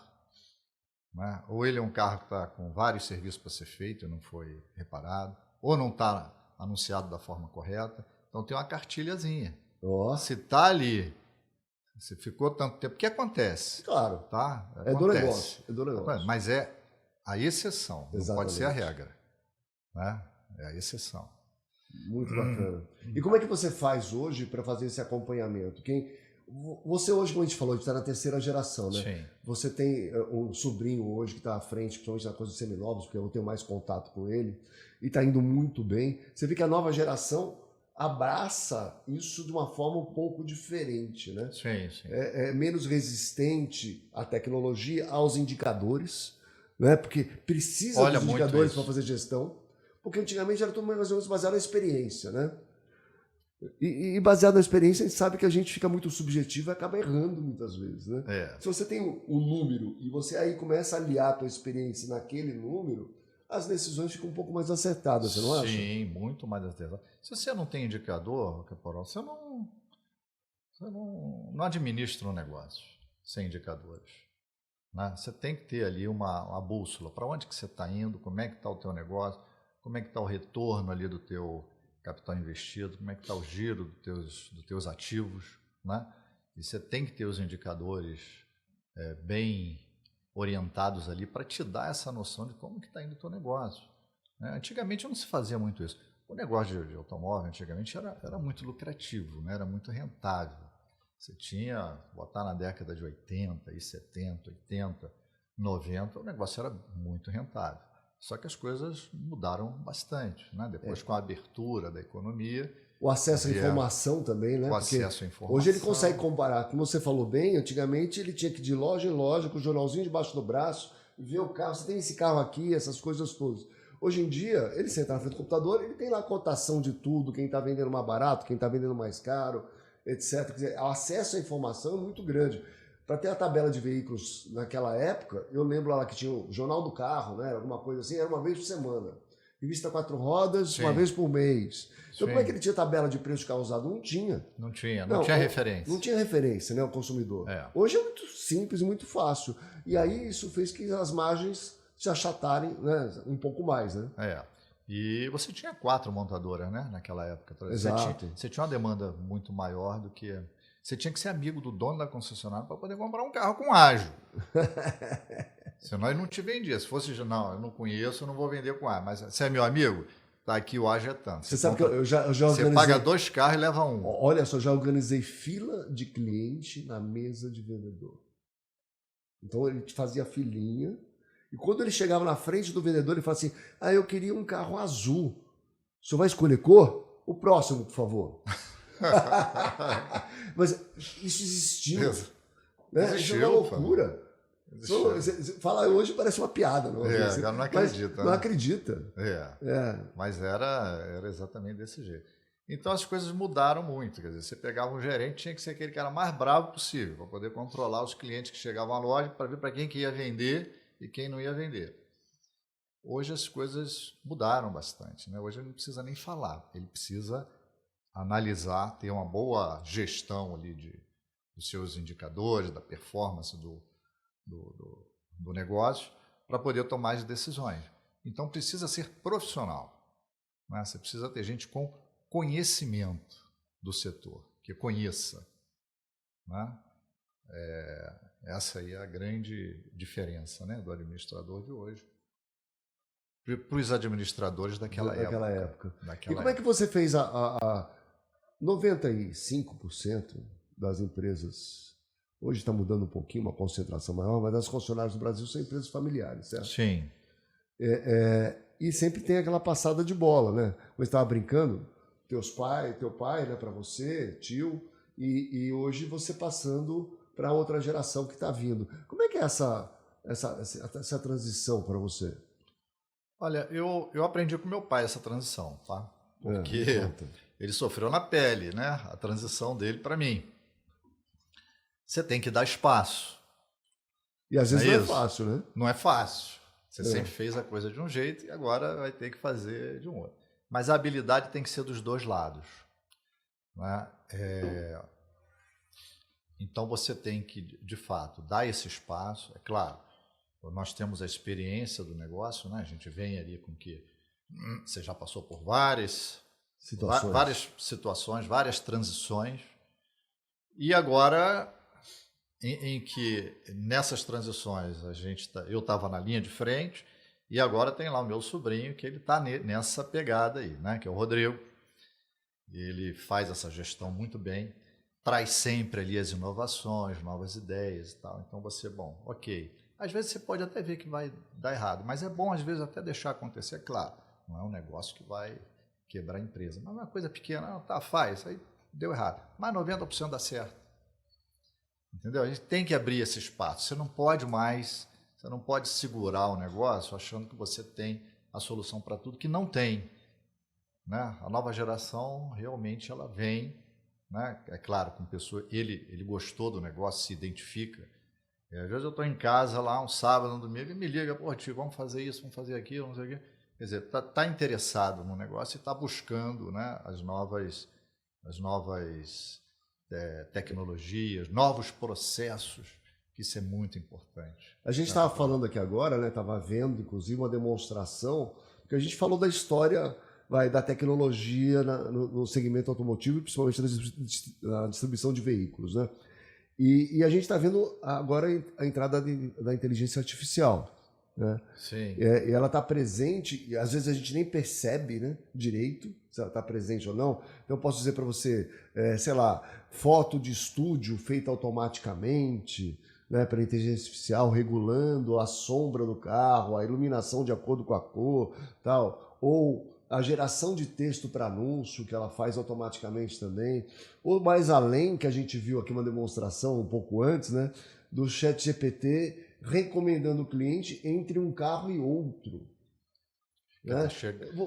né? Ou ele é um carro que está com vários serviços para ser feito e não foi reparado, ou não está anunciado da forma correta. Então tem uma cartilhazinha. Se está ali, se ficou tanto tempo, o que acontece? Claro. Tá? É do negócio. Mas é a exceção, Exatamente. não pode ser a regra. Né? É a exceção. Muito bacana. E como é que você faz hoje para fazer esse acompanhamento? Você hoje, como a gente falou, está na 3ª geração, né? Sim. Você tem um sobrinho hoje que está à frente, principalmente na coisa dos seminovos, porque eu tenho mais contato com ele, e está indo muito bem. Você vê que a nova geração abraça isso de uma forma um pouco diferente, né? Sim. É menos resistente à tecnologia, aos indicadores, né? Porque precisa dos indicadores para fazer gestão, porque antigamente era tudo mais ou menos baseado na experiência, né? E baseado na experiência, a gente sabe que a gente fica muito subjetivo e acaba errando muitas vezes, né? Se você tem um número e você aí começa a aliar a tua experiência naquele número, as decisões ficam um pouco mais acertadas, você não acha? Sim, muito mais acertadas. Se você não tem indicador, Caporal, você não administra um negócio sem indicadores. Né? Você tem que ter ali uma bússola. Para onde que você está indo, como é que está o teu negócio, como é que está o retorno ali do teu capital investido, como é que está o giro dos teus ativos, né? E você tem que ter os indicadores bem orientados ali para te dar essa noção de como que está indo o teu negócio. Né? Antigamente não se fazia muito isso. O negócio de automóvel antigamente era muito lucrativo, né? Era muito rentável. Você tinha, botar na década de 80, 70, 80, 90, o negócio era muito rentável. Só que as coisas mudaram bastante, né? Depois com a abertura da economia. O acesso à informação também, né? O acesso à informação. Hoje ele consegue comparar. Como você falou bem, antigamente ele tinha que ir de loja em loja, com o jornalzinho debaixo do braço, e ver o carro. Você tem esse carro aqui, essas coisas todas. Hoje em dia, ele senta na frente do computador, ele tem lá a cotação de tudo, quem está vendendo mais barato, quem está vendendo mais caro, etc. Quer dizer, o acesso à informação é muito grande. Para ter a tabela de veículos naquela época, eu lembro lá que tinha o Jornal do Carro, né? Alguma coisa assim, era uma vez por semana. Revista 4 rodas, uma vez por mês. Então, como é que ele tinha tabela de preço de carro usado? Não tinha. Não tinha referência. Não tinha referência, né, o consumidor. Hoje é muito simples e muito fácil. E aí isso fez que as margens se achatarem, né, um pouco mais, né? E você tinha 4 montadoras, né, naquela época. Exato. Você tinha uma demanda muito maior do que... Você tinha que ser amigo do dono da concessionária para poder comprar um carro com ágio. Senão ele não te vendia. Se fosse, não, eu não conheço, eu não vou vender com ágio. Mas você é meu amigo? Tá aqui, o ágio é tanto. Você sabe que eu já organizei... Você paga 2 carros e leva um. Olha só, já organizei fila de cliente na mesa de vendedor. Então ele fazia filinha, e quando ele chegava na frente do vendedor, ele falava assim: eu queria um carro azul. O senhor vai escolher cor? O próximo, por favor. Mas isso existiu. Né? Isso é uma loucura. Você fala hoje, parece uma piada. Não, agora não acredita. Não acredita. Mas era exatamente desse jeito. Então as coisas mudaram muito. Quer dizer, você pegava um gerente, tinha que ser aquele cara mais bravo possível, para poder controlar os clientes que chegavam à loja, para ver para quem que ia vender e quem não ia vender. Hoje as coisas mudaram bastante, né? Hoje ele não precisa nem falar, ele precisa analisar, ter uma boa gestão ali dos seus indicadores, da performance do negócio, para poder tomar as decisões. Então precisa ser profissional, né? Você precisa ter gente com conhecimento do setor, que conheça, né? Essa aí é a grande diferença, né, do administrador de hoje para os administradores daquela época. E como é que você fez a 95% das empresas, hoje está mudando um pouquinho, uma concentração maior, mas as concessionárias do Brasil são empresas familiares, certo? Sim. E sempre tem aquela passada de bola, né? Eu estava brincando, teu pai, né, para você, tio, e hoje você passando para outra geração que está vindo. Como é que é essa transição para você? Olha, eu aprendi com meu pai essa transição, tá? Porque ele sofreu na pele, né? A transição dele para mim. Você tem que dar espaço. E às vezes não é fácil, né? Não é fácil. Você sempre fez a coisa de um jeito e agora vai ter que fazer de um outro. Mas a habilidade tem que ser dos dois lados, né? Então você tem que, de fato, dar esse espaço. É claro, nós temos a experiência do negócio, né? A gente vem ali com que você já passou por várias situações, várias transições. E agora, em que nessas transições eu estava na linha de frente, e agora tem lá o meu sobrinho, que ele está nessa pegada aí, né? Que é o Rodrigo. Ele faz essa gestão muito bem, traz sempre ali as inovações, novas ideias e tal. Então você, ok. Às vezes você pode até ver que vai dar errado, mas é bom às vezes até deixar acontecer, claro. Não é um negócio que vai quebrar a empresa, mas uma coisa pequena, faz, aí deu errado. Mas 90% dá certo. Entendeu? A gente tem que abrir esse espaço. Você não pode segurar o negócio achando que você tem a solução para tudo, que não tem, né? A nova geração realmente ela vem, né? É claro, com pessoa, ele gostou do negócio, se identifica. Às vezes eu estou em casa lá um sábado, um domingo, e me liga, tio, vamos fazer isso, vamos fazer aquilo, não sei o quê. Quer dizer, tá interessado no negócio e está buscando, né, as novas tecnologias, novos processos, que isso é muito importante. A gente estava falando aqui agora, né? Estava vendo, inclusive, uma demonstração, que a gente falou da história da tecnologia no segmento automotivo e principalmente na distribuição de veículos, né? E a gente está vendo agora a entrada da inteligência artificial, né? Sim. E ela está presente, e às vezes a gente nem percebe, né, direito se ela está presente ou não. Então eu posso dizer para você, sei lá, foto de estúdio feita automaticamente, né, pela inteligência artificial, regulando a sombra do carro, a iluminação de acordo com a cor, tal, ou a geração de texto para anúncio, que ela faz automaticamente também, ou mais além, que a gente viu aqui uma demonstração um pouco antes, né, do ChatGPT recomendando o cliente entre um carro e outro. Né?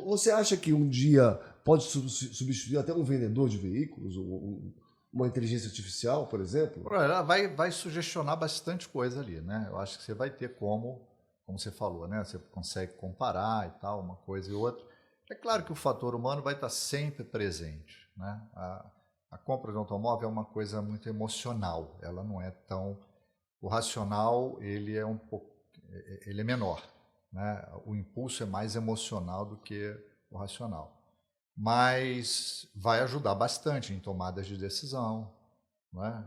Você acha que um dia pode substituir até um vendedor de veículos, uma inteligência artificial, por exemplo? Ela vai sugestionar bastante coisa ali, né? Eu acho que você vai ter como você falou, né? Você consegue comparar e tal, uma coisa e outra. É claro que o fator humano vai estar sempre presente, né? A compra de um automóvel é uma coisa muito emocional, ela não é tão... O racional, ele é menor, né? O impulso é mais emocional do que o racional. Mas vai ajudar bastante em tomadas de decisão, né?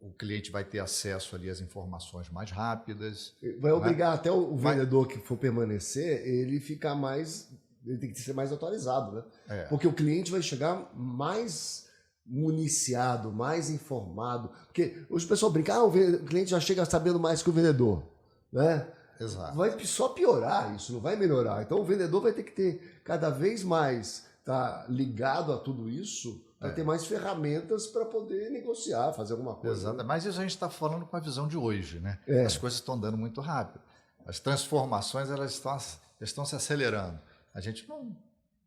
O cliente vai ter acesso ali às informações mais rápidas. Vai né? obrigar até o vendedor que for permanecer, ele ficar mais. Ele tem que ser mais atualizado, né? Porque o cliente vai chegar mais municiado, mais informado. Porque hoje o pessoal brinca, o cliente já chega sabendo mais que o vendedor, né? Exato. Vai só piorar isso, não vai melhorar. Então o vendedor vai ter que ter cada vez mais ligado a tudo isso, para ter mais ferramentas para poder negociar, fazer alguma coisa. Exato. Né? Mas isso a gente está falando com a visão de hoje, né? As coisas estão dando muito rápido. As transformações elas estão se acelerando. A gente não...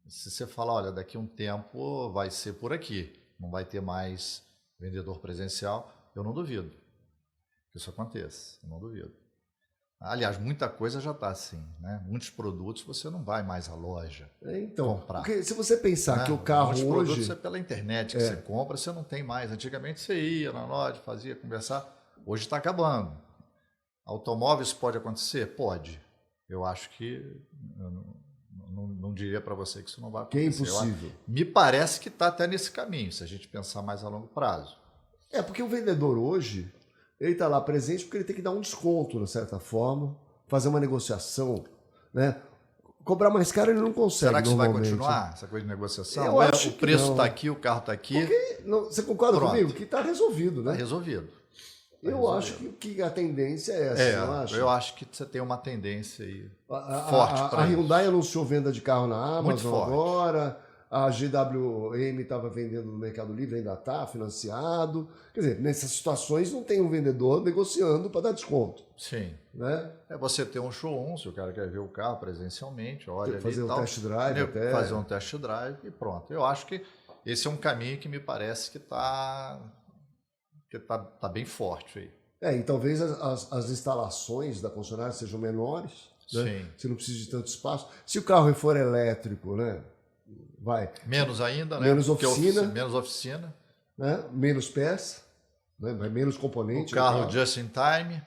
Se você falar, olha, daqui a um tempo vai ser por aqui, não vai ter mais vendedor presencial, eu não duvido que isso aconteça, eu não duvido. Aliás, muita coisa já está assim, né? Muitos produtos você não vai mais à loja comprar. Porque se você pensar que o carro muitos hoje... produtos é pela internet que você compra, você não tem mais. Antigamente você ia na loja, fazia, conversar. Hoje está acabando. Automóveis pode acontecer? Pode. Eu acho que... Não diria para você que isso não vai acontecer. Que é impossível. Me parece que está até nesse caminho, se a gente pensar mais a longo prazo. Porque o vendedor hoje, ele está lá presente porque ele tem que dar um desconto, de certa forma, fazer uma negociação, né? Cobrar mais caro ele não consegue. Será que isso vai continuar, essa coisa de negociação? Eu acho o preço está aqui, o carro está aqui. Porque, você concorda comigo? Que está resolvido, né? Está resolvido. Eu acho que a tendência é essa, não acha? Eu acho que você tem uma tendência aí forte para isso. A Hyundai anunciou venda de carro na Amazon Muito agora, a GWM estava vendendo no Mercado Livre, ainda está financiado. Quer dizer, nessas situações não tem um vendedor negociando para dar desconto. Sim. Né? É você ter um showroom, se o cara quer ver o carro presencialmente, olha fazer ali um test drive até. Fazer um test drive e pronto. Eu acho que esse é um caminho que me parece que está bem forte aí. E talvez as instalações da concessionária sejam menores, né? Sim. Você não precisa de tanto espaço. Se o carro for elétrico, né? Vai. Menos ainda, né? Menos oficina. Menos oficina. Né? Menos peça, né? Menos componente. O carro just in time.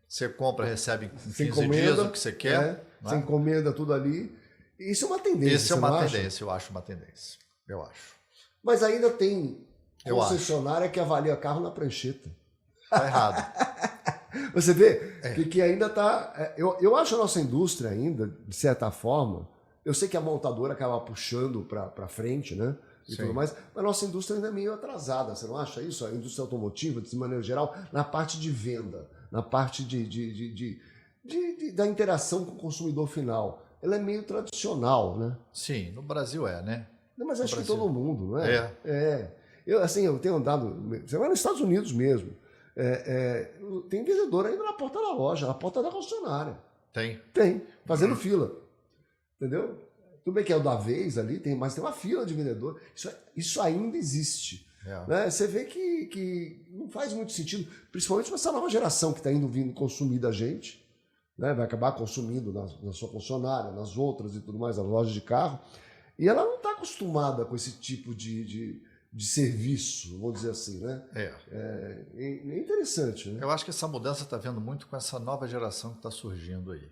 Você compra, recebe em 15 dias o que você quer. Né? Você encomenda tudo ali. Isso é uma tendência. Isso é uma tendência, eu acho uma tendência. Eu acho. Mas ainda tem concessionária que avalia carro na prancheta. Tá errado. Você vê que ainda está... Eu acho a nossa indústria ainda, de certa forma... Eu sei que a montadora acaba puxando para frente, né? E tudo mais, mas a nossa indústria ainda é meio atrasada. Você não acha isso? A indústria automotiva, de maneira geral, na parte de venda, na parte da interação com o consumidor final. Ela é meio tradicional, né? Sim, no Brasil né? Não, mas acho que todo mundo, não é? Eu tenho andado... Você vai nos Estados Unidos mesmo. Tem vendedor ainda na porta da loja, na porta da concessionária. Tem, fazendo fila. Entendeu? Tudo bem que é o da vez ali, mas tem uma fila de vendedor. Isso ainda existe. Né? Você vê que não faz muito sentido, principalmente para essa nova geração que está vindo consumir da gente. Né? Vai acabar consumindo na sua concessionária, nas outras e tudo mais, nas lojas de carro. E ela não está acostumada com esse tipo de serviço, vamos dizer assim, né? É interessante, né? Eu acho que essa mudança está vendo muito com essa nova geração que está surgindo aí,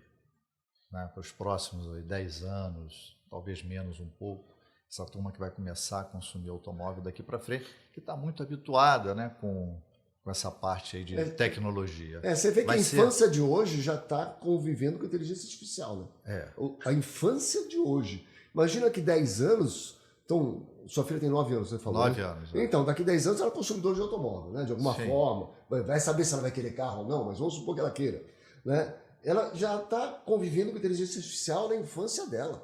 né? Para os próximos 10 anos, talvez menos um pouco, essa turma que vai começar a consumir automóvel daqui para frente, que está muito habituada, né, com essa parte aí de tecnologia. Você vê que a infância de hoje já está convivendo com a inteligência artificial, né? A infância de hoje. Imagina que 10 anos... Então, sua filha tem 9 anos, você falou. 9 anos. Né? Então, daqui 10 anos ela é consumidora de automóvel, né? De alguma forma. Vai saber se ela vai querer carro ou não, mas vamos supor que ela queira. Né? Ela já está convivendo com a inteligência artificial na infância dela.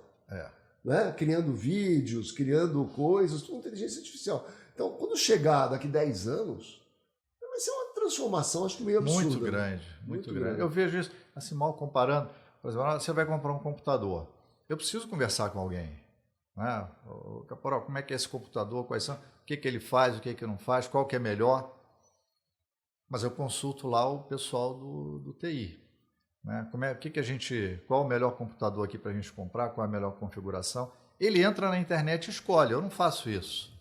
Né? Criando vídeos, criando coisas, tudo inteligência artificial. Então, quando chegar daqui 10 anos, vai ser uma transformação, acho que meio absurda. Muito grande, muito grande. Eu vejo isso, assim, mal comparando. Por exemplo, você vai comprar um computador. Eu preciso conversar com alguém. Né? Caporal, como é que é esse computador, quais são, o que ele faz, o que não faz, qual que é melhor, mas eu consulto lá o pessoal do TI, né? Qual o melhor computador aqui para a gente comprar, qual a melhor configuração, ele entra na internet e escolhe, eu não faço isso,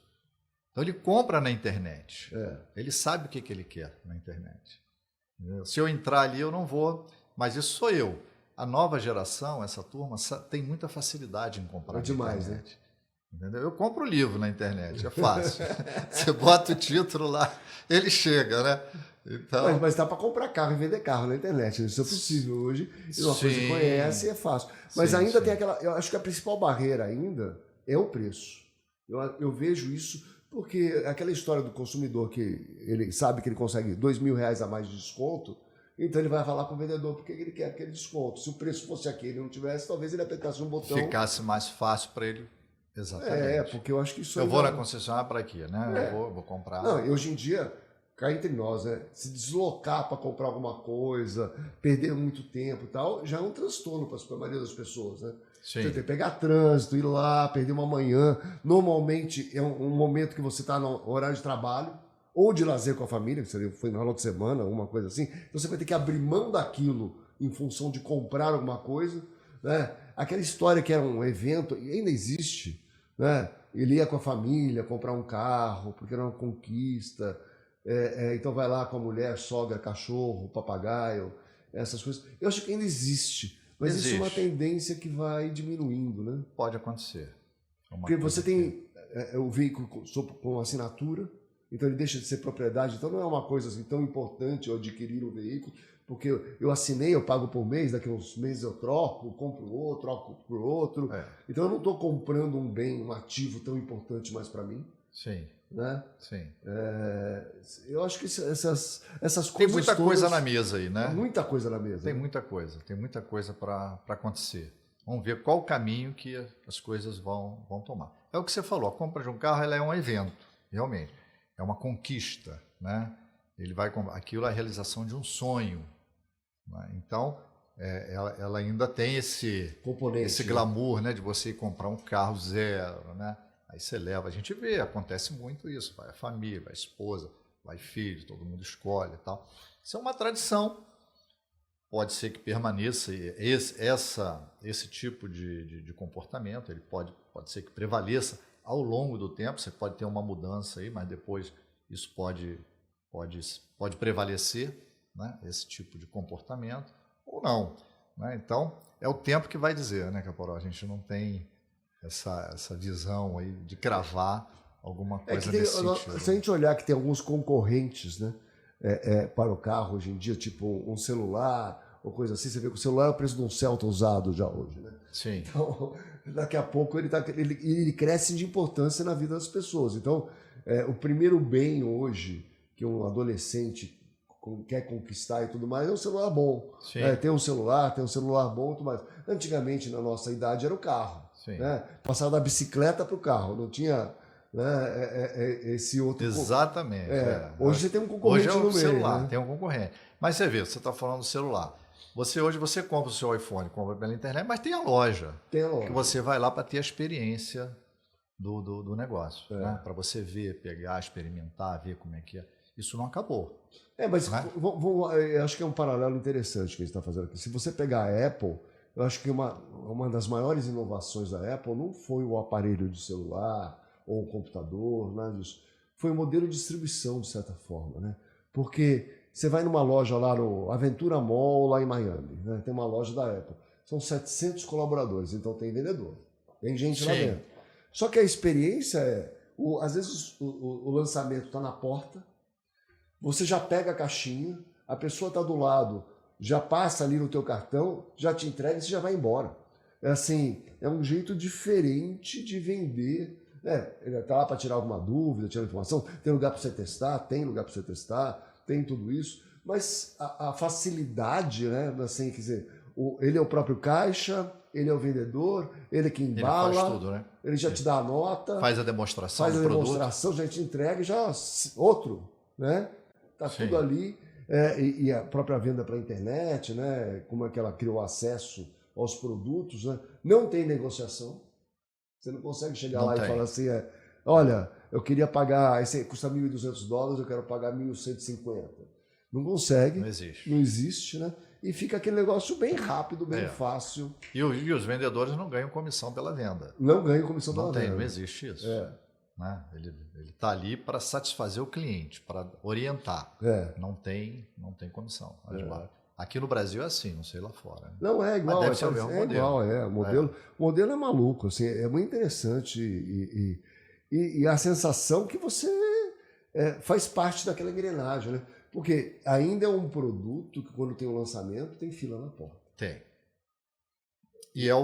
então ele compra na internet, ele sabe o que ele quer na internet, se eu entrar ali eu não vou, Mas isso sou eu. A nova geração, essa turma, tem muita facilidade em comprar É demais, na internet. Entendeu? Eu compro livro na internet, é fácil. Você bota o título lá, ele chega, né? Então, Mas dá para comprar carro e vender carro na internet. Isso é possível hoje. E uma coisa que conhece é fácil. Mas ainda tem aquela. Eu acho que a principal barreira ainda é o preço. Eu vejo isso porque aquela história do consumidor que ele sabe que ele consegue R$2.000 a mais de desconto, então ele vai falar com o vendedor porque ele quer aquele desconto. Se o preço fosse aquele e não tivesse, talvez ele apertasse um botão. Ficasse mais fácil para ele. Exatamente. Porque eu acho que isso eu vou na concessionária para quê, né? Eu vou comprar. Não, e hoje em dia, cá entre nós, né? Se deslocar para comprar alguma coisa, perder muito tempo e tal, já é um transtorno para a maioria das pessoas, né? Sim. Você tem que pegar trânsito, ir lá, perder uma manhã. Normalmente é um momento que você está no horário de trabalho ou de lazer com a família, que você foi no final de semana, alguma coisa assim. Então você vai ter que abrir mão daquilo em função de comprar alguma coisa, né? Aquela história que era um evento, e ainda existe, né? Ele ia com a família comprar um carro, porque era uma conquista. Então vai lá com a mulher, sogra, cachorro, papagaio, essas coisas. Eu acho que ainda existe, mas isso é uma tendência que vai diminuindo, né? Pode acontecer. Porque você tem o veículo com assinatura, então ele deixa de ser propriedade, então não é uma coisa assim tão importante eu adquirir um veículo, porque eu assinei, eu pago por mês, daqui a uns meses eu troco, compro outro, troco por outro. Então eu não estou comprando um bem, um ativo tão importante mais para mim. Sim. Né? Sim. Eu acho que essas coisas. Tem muita todas, coisa na mesa aí, né? Muita coisa na mesa. Tem muita coisa para acontecer. Vamos ver qual o caminho que as coisas vão tomar. É o que você falou, a compra de um carro ela é um evento, realmente. É uma conquista, né? Aquilo é a realização de um sonho. Né? Então, ela ainda tem esse glamour, né? De você ir comprar um carro zero, né? Aí você leva, a gente vê, acontece muito isso, vai a família, vai a esposa, vai filho, todo mundo escolhe e tal. Isso é uma tradição, pode ser que permaneça esse tipo de comportamento, ele pode ser que prevaleça ao longo do tempo, você pode ter uma mudança aí, mas depois isso pode prevalecer, né, esse tipo de comportamento, ou não. Né? Então, é o tempo que vai dizer, né, Caporó? A gente não tem essa visão aí de cravar alguma coisa nesse sentido. Se a gente olhar que tem alguns concorrentes, né, para o carro hoje em dia, tipo um celular ou coisa assim, você vê que o celular é o preço de um Celta usado já hoje, né? Sim. Então, daqui a pouco ele cresce de importância na vida das pessoas. Então, o primeiro bem hoje que um adolescente quer conquistar e tudo mais é um celular bom. Tem um celular bom e tudo mais. Antigamente, na nossa idade, era o carro. Né? Passava da bicicleta para o carro, não tinha, né, esse outro. Exatamente. Hoje você tem um concorrente no meio. Hoje é o celular, né? tem um concorrente. Mas você vê, você está falando do celular. Hoje você compra o seu iPhone, compra pela internet, mas tem a loja. Tem a loja. Que você vai lá para ter a experiência do negócio. Né? Para você ver, pegar, experimentar, ver como é que é. Isso não acabou. Mas eu acho que é um paralelo interessante que a gente está fazendo aqui. Se você pegar a Apple, eu acho que uma das maiores inovações da Apple não foi o aparelho de celular ou o computador, nada disso. Foi o modelo de distribuição, de certa forma. Né? Porque você vai numa loja lá no Aventura Mall, lá em Miami, né? Tem uma loja da Apple. São 700 colaboradores, então tem vendedor, tem gente lá dentro. Só que a experiência às vezes o lançamento está na porta, você já pega a caixinha, a pessoa está do lado, já passa ali no teu cartão, já te entrega e você já vai embora. É um jeito diferente de vender. Ele está lá para tirar alguma dúvida, tirar informação, tem lugar para você testar, tem tudo isso, mas a facilidade, né, assim, quer dizer, ele é o próprio caixa, ele é o vendedor, ele é que embala, ele faz tudo, né? Ele já te dá a nota, faz a demonstração do produto. já te entrega e já outro, né? Tá tudo ali, e a própria venda para a internet, né? Como é que ela criou acesso aos produtos, né? Não tem negociação, você não consegue chegar lá e falar assim, olha, eu queria pagar, esse custa $1.200, eu quero pagar 1.150. Não consegue. Não existe. Não existe, né? E fica aquele negócio bem rápido, bem fácil. E os vendedores não ganham comissão pela venda. Não ganham comissão pela venda. Não existe isso. Né? Ele está ali para satisfazer o cliente, para orientar. Não tem comissão. Aqui no Brasil é assim, não sei lá fora. Né? Não, é igual. Mas deve ser o mesmo modelo. Igual, o modelo é maluco, assim, é muito interessante e a sensação que você faz parte daquela engrenagem, né? Porque ainda é um produto que quando tem o lançamento tem fila na porta. Tem. E é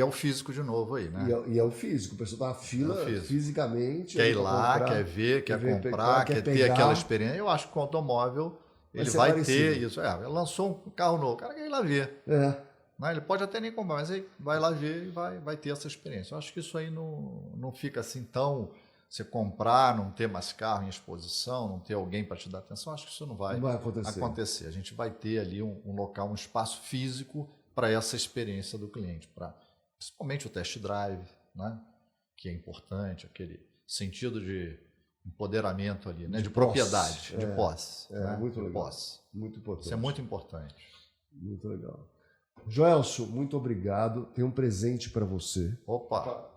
o físico de novo aí, né? E é o físico, o pessoal tá na fila fisicamente. Quer ir lá, comprar, quer ver, quer comprar, quer ter aquela experiência. Eu acho que o automóvel ele vai ter isso. Lançou um carro novo, o cara quer ir lá ver. Né? Ele pode até nem comprar, mas aí vai lá ver e vai ter essa experiência. Eu acho que isso aí não fica assim tão... Você comprar, não ter mais carro em exposição, não ter alguém para te dar atenção, acho que isso não vai acontecer. A gente vai ter ali um local, um espaço físico para essa experiência do cliente, principalmente o test drive, né? Que é importante, aquele sentido de empoderamento ali, né? de propriedade, de posse. Né? Muito legal. Posse. Muito importante. Isso é muito importante. Muito legal. Joelson, muito obrigado. Tem um presente para você. Opa!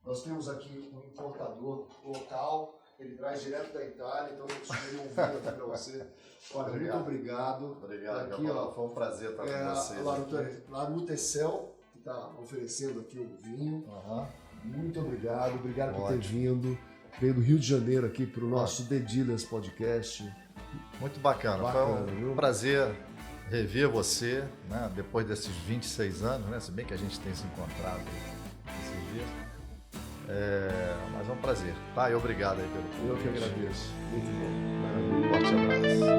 Nós temos aqui um importador local, ele traz direto da Itália, então eu sugeri um vinho aqui para você. Olha, muito obrigado. Obrigado, aqui, ó, foi um prazer estar com vocês. Laruta Excel, que está oferecendo aqui um vinho. Muito obrigado por ter vindo. Veio do Rio de Janeiro aqui para o nosso The Dealers Podcast. Muito bacana, foi um prazer rever você, né, depois desses 26 anos, né, se bem que a gente tem se encontrado esses dias. Mas é um prazer, tá? E obrigado aí pelo convite. Eu que agradeço. Muito bom. Um forte abraço.